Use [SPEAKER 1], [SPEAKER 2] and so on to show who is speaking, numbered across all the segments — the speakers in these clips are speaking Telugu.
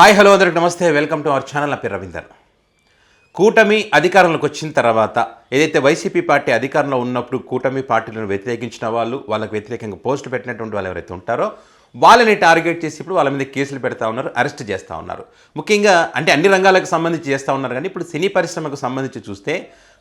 [SPEAKER 1] హాయ్ హలో అందరికి నమస్తే, వెల్కమ్ టు అవర్ ఛానల్. నా పేరు రవీందర్. కూటమి అధికారంలోకి వచ్చిన తర్వాత ఏదైతే వైసీపీ పార్టీ అధికారంలో ఉన్నప్పుడు కూటమి పార్టీలను వ్యతిరేకించిన వాళ్ళకు వ్యతిరేకంగా పోస్టులు పెట్టినటువంటి వాళ్ళు ఎవరైతే ఉంటారో వాళ్ళని టార్గెట్ చేసి ఇప్పుడు వాళ్ళ మీద కేసులు పెడతా ఉన్నారు, అరెస్ట్ చేస్తూ ఉన్నారు. ముఖ్యంగా అంటే అన్ని రంగాలకు సంబంధించి చేస్తూ ఉన్నారు. కానీ ఇప్పుడు సినీ పరిశ్రమకు సంబంధించి చూస్తే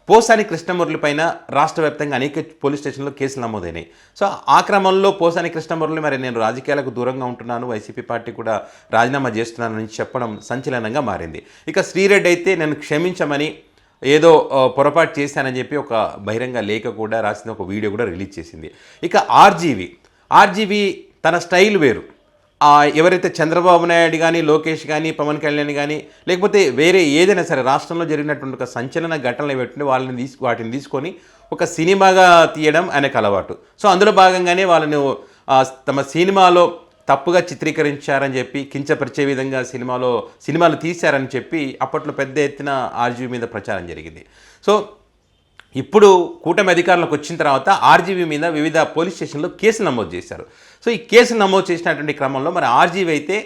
[SPEAKER 1] పోసాని కృష్ణమురళి పైన రాష్ట్ర వ్యాప్తంగా అనేక పోలీస్ స్టేషన్లో కేసులు నమోదైనాయి. సో ఆ క్రమంలో పోసాని కృష్ణమురళి మరి నేను రాజకీయాలకు దూరంగా ఉంటున్నాను, వైసీపీ పార్టీ కూడా రాజీనామా చేస్తున్నానని చెప్పడం సంచలనంగా మారింది. ఇక శ్రీరెడ్డి అయితే నేను క్షమించమని ఏదో పొరపాటు చేశానని చెప్పి ఒక బహిరంగ లేఖ కూడా రాసిన ఒక వీడియో కూడా రిలీజ్ చేసింది. ఇక ఆర్జీవి తన స్టైల్ వేరు. ఎవరైతే చంద్రబాబు నాయుడు కానీ, లోకేష్ కానీ, పవన్ కళ్యాణ్ కానీ, లేకపోతే వేరే ఏదైనా సరే రాష్ట్రంలో జరిగినటువంటి ఒక సంచలన ఘటనలు పెట్టుకుని వాటిని తీసుకొని ఒక సినిమాగా తీయడం ఆయనకు అలవాటు. సో అందులో భాగంగానే వాళ్ళను తమ సినిమాలో తప్పుగా చిత్రీకరించారని చెప్పి, కించపరిచే విధంగా సినిమాలు తీశారని చెప్పి అప్పట్లో పెద్ద ఎత్తున ఆర్జీవి మీద ప్రచారం జరిగింది. సో ఇప్పుడు కూటమి అధికారంలోకి వచ్చిన తర్వాత ఆర్జీవి మీద వివిధ పోలీస్ స్టేషన్లో కేసులు నమోదు చేశారు. సో ఈ కేసులు నమోదు చేసినటువంటి క్రమంలో మరి ఆర్జీవి అయితే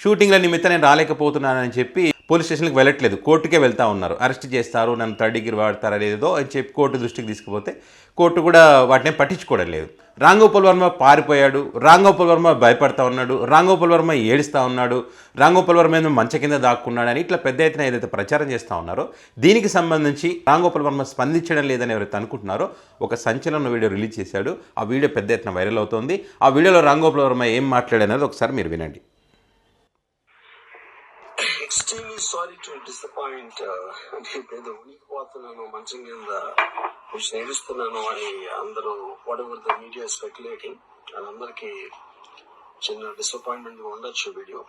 [SPEAKER 1] షూటింగ్ల నిమిత్తం నేను రాలేకపోతున్నానని చెప్పి పోలీస్ స్టేషన్కి వెళ్ళట్లేదు, కోర్టుకే వెళ్తూ ఉన్నారు. అరెస్ట్ చేస్తారు, నన్ను థర్డ్ డిగ్రీ వాడతారా లేదో అని చెప్పి కోర్టు దృష్టికి తీసుకుపోతే కోర్టు కూడా వాటిని పట్టించుకోవడం లేదు. రాంగోపాల్ వర్మ పారిపోయాడు, రాంగోపాల్ వర్మ భయపడతా ఉన్నాడు, రాంగోపాల్ వర్మ ఏడుస్తూ ఉన్నాడు, రాంగోపాల్ వర్మ ఏదో మంచ కింద దాక్కున్నాడని ఇట్లా పెద్ద ఎత్తున ఏదైతే ప్రచారం చేస్తూ ఉన్నారో దీనికి సంబంధించి రాంగోపాల్ వర్మ స్పందించడం లేదని ఎవరైతే అనుకుంటున్నారో ఒక సంచలన వీడియో రిలీజ్ చేశాడు. ఆ వీడియో పెద్ద ఎత్తున వైరల్ అవుతోంది. ఆ వీడియోలో రాంగోపాల్ వర్మ ఏం మాట్లాడనేది ఒకసారి మీరు వినండి.
[SPEAKER 2] Extremely sorry to disappoint. నేను ఉనికిపోతున్నాను, మంచం కింద నేరుస్తున్నాను అని అందరూ what ever the media speculating, వాళ్ళందరికీ చిన్న డిసప్పాయింట్మెంట్ ఉండొచ్చు వీడియో.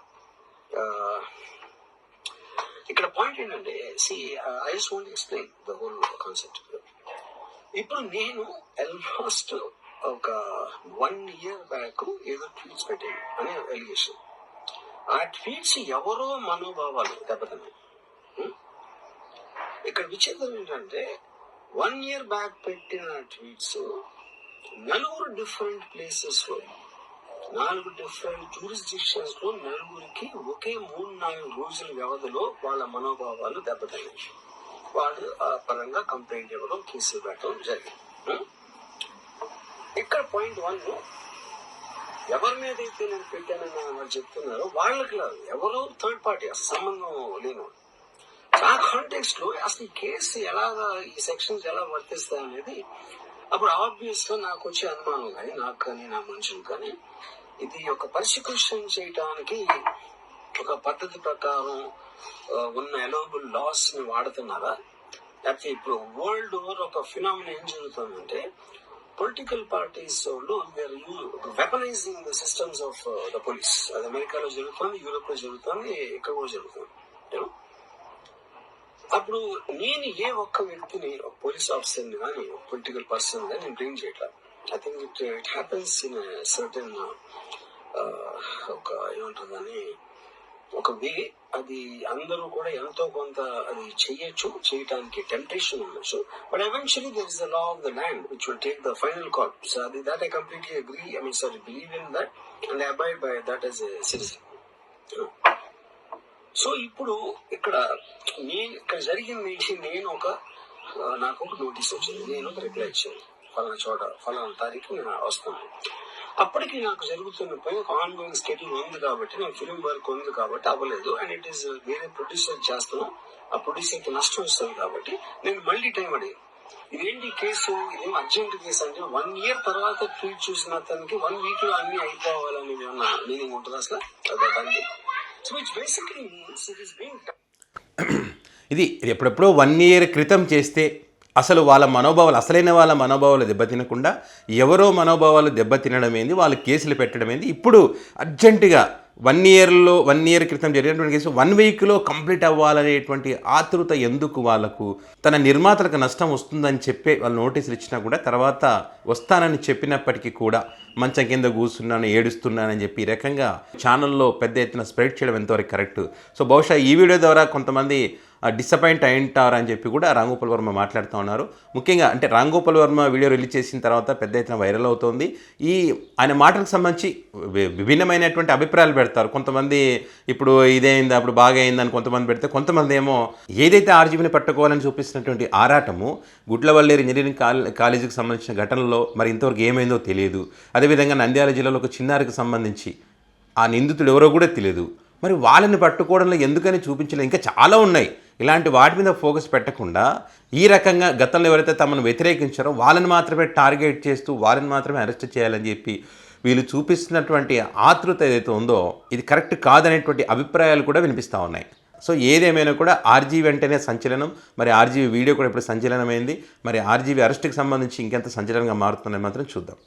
[SPEAKER 2] ఇక్కడ పాయింట్ ఏంటంటే, I just want explain the whole concept. ఇప్పుడు నేను ఆల్మోస్ట్ ఒక 1 year బ్యాక్ ఏదో ట్వీట్స్ పెట్టాను అనే ఎలిగేషన్. ఆ ట్వీట్స్ ఎవరో మనోభావాలు దెబ్బతిన్నాయి. ఇక్కడ విచిత్రం ఏంటంటే 1 year బ్యాక్ పెట్టిన ట్వీట్స్ 4 డిఫరెంట్ ప్లేసెస్ లో, 4 డిఫరెంట్ జ్యూరిస్డిక్షన్స్ లో నలుగురికి ఒకే 3-4 రోజుల వ్యవధిలో వాళ్ళ మనోభావాలు దెబ్బతిన్నాయి. వాళ్ళు ఆ పరంగా కంప్లైంట్ ఇవ్వడం, కేసులు పెట్టడం జరిగింది. ఇక్కడ పాయింట్ 1, ఎవరి మీద అయితే నేను పెట్టానని వాళ్ళు చెప్తున్నారో వాళ్ళకి లేదు, ఎవరో థర్డ్ పార్టీ, అసలు సంబంధం లేని. ఆ కాంటెక్స్ట్ లో అసలు ఈ కేసు ఎలాగా, ఈ సెక్షన్స్ ఎలా వర్తిస్తాయి అనేది అప్పుడు ఆబ్వియస్ గా నాకు వచ్చే అనుమానం. కానీ నాకు కానీ నా మనుషులు కానీ ఇది ఒక పర్సిక్యూషన్ చేయడానికి ఒక పద్ధతి ప్రకారం ఉన్న ఎలవబుల్ లాస్ ని వాడుతున్నారా, లేకపోతే ఇప్పుడు వరల్డ్ ఓవర్ ఒక ఫినామినా ఏం జరుగుతుందంటే political parties weaponising the systems of the police. అది అమెరికాలో జరుగుతుంది, యూరోప్ లో జరుగుతుంది, ఇక్కడ కూడా జరుగుతుంది. అప్పుడు నేను ఏ ఒక్క వ్యక్తిని, పోలీస్ ఆఫీసర్ ని కానీ పొలిటికల్ పర్సన్ గా నేను బ్లేమ్ చేయట్లేదు. I think it happens in certain ఒక ఏమంటుందని ఒక వే. అది అందరూ కూడా ఎంతో కొంత అది చేయటానికి టెంప్టేషన్ ఉండొచ్చు. But eventually there is the law of the land which will take the final call. So అది that I completely agree. I mean sorry, believe in that and I abide by that as a citizen. So ఇప్పుడు ఇక్కడ జరిగింది, నేను నాకు ఒక నోటీస్ వచ్చింది, నేను ఒక రిప్లై ఇచ్చాను, ఫలానా చోట ఫలానా తారీఖు నేను వస్తున్నాను. అప్పటికి నాకు జరుగుతున్న పని ఒక ఆన్గోయింగ్ స్కెడ్యూల్ ఉంది కాబట్టి, నాకు ఫిల్మ్ వర్క్ ఉంది కాబట్టి అవ్వలేదు. అండ్ ఇట్ ఈస్ వేరే ప్రొడ్యూసర్ చేస్తున్నాం, ఆ ప్రొడ్యూసర్ కి నష్టం వస్తుంది కాబట్టి నేను మళ్ళీ టైం అడిగాను. ఇదేంటి కేసు, ఇదేం అర్జెంట్ కేసు అంటే 1 year తర్వాత ట్వీట్ చూసిన అతనికి 1 week లో అన్ని అయిపోవాలని ఏమన్నా మీనింగ్ ఉంటుంది అసలు దానికి? So it's basically means it is being
[SPEAKER 1] ఇది ఎప్పుడెప్పుడో 1 year క్రితం చేస్తే అసలు వాళ్ళ మనోభావాలు, అసలైన వాళ్ళ మనోభావాలు దెబ్బతినకుండా ఎవరో మనోభావాలు దెబ్బతినడం ఏంది, వాళ్ళు కేసులు పెట్టడం ఏంది. ఇప్పుడు అర్జెంటుగా 1 year క్రితం జరిగినటువంటి కేసు 1 weekలో కంప్లీట్ అవ్వాలనేటువంటి ఆతృత ఎందుకు? వాళ్ళకు తన నిర్మాతలకు నష్టం వస్తుందని చెప్పే వాళ్ళు నోటీసులు ఇచ్చినా కూడా తర్వాత వస్తానని చెప్పినప్పటికీ కూడా మంచం కింద కూర్చున్నాను, ఏడుస్తున్నానని చెప్పి ఈ రకంగా ఛానల్లో పెద్ద ఎత్తున స్ప్రెడ్ చేయడం ఎంతవరకు కరెక్ట్? సో బహుశా ఈ వీడియో ద్వారా కొంతమంది డిసప్పాయింట్ అయింటారు అని చెప్పి కూడా రామ్ గోపాల్ వర్మ మాట్లాడుతూ ఉన్నారు. ముఖ్యంగా అంటే రామ్ గోపాల్ వర్మ వీడియో రిలీజ్ చేసిన తర్వాత పెద్ద ఎత్తున వైరల్ అవుతోంది. ఆయన మాటలకు సంబంధించి విభిన్నమైనటువంటి అభిప్రాయాలు పెడతారు. కొంతమంది ఇప్పుడు ఇదేంది అప్పుడు బాగా అయిందని కొంతమంది పెడితే, కొంతమంది ఏమో ఏదైతే ఆర్జీబీని పట్టుకోవాలని చూపిస్తున్నటువంటి ఆరాటము గుడ్లవల్లేరు ఇంజనీరింగ్ కాలేజీకి సంబంధించిన ఘటనలో మరి ఇంతవరకు ఏమైందో తెలియదు. అదేవిధంగా నంద్యాల జిల్లాలో ఒక చిన్నారికి సంబంధించి ఆ నిందితుడు ఎవరో కూడా తెలియదు. మరి వాళ్ళని పట్టుకోవడంలో ఎందుకని చూపించలేదు? ఇంకా చాలా ఉన్నాయి. ఇలాంటి వాటి మీద ఫోకస్ పెట్టకుండా ఈ రకంగా గతంలో ఎవరైతే తమను వ్యతిరేకించారో వాళ్ళని మాత్రమే టార్గెట్ చేస్తూ వాళ్ళని మాత్రమే అరెస్ట్ చేయాలని చెప్పి వీళ్ళు చూపిస్తున్నటువంటి ఆతృత ఏదైతే ఉందో ఇది కరెక్ట్ కాదనేటువంటి అభిప్రాయాలు కూడా వినిపిస్తూ ఉన్నాయి. సో ఏదేమైనా కూడా ఆర్జీవీ అంటేనే సంచలనం. మరి ఆర్జీవీ వీడియో కూడా ఇప్పుడు సంచలనమైంది. మరి ఆర్జీవీ అరెస్ట్కి సంబంధించి ఇంకెంత సంచలనంగా మారుతుందని మాత్రం చూద్దాం.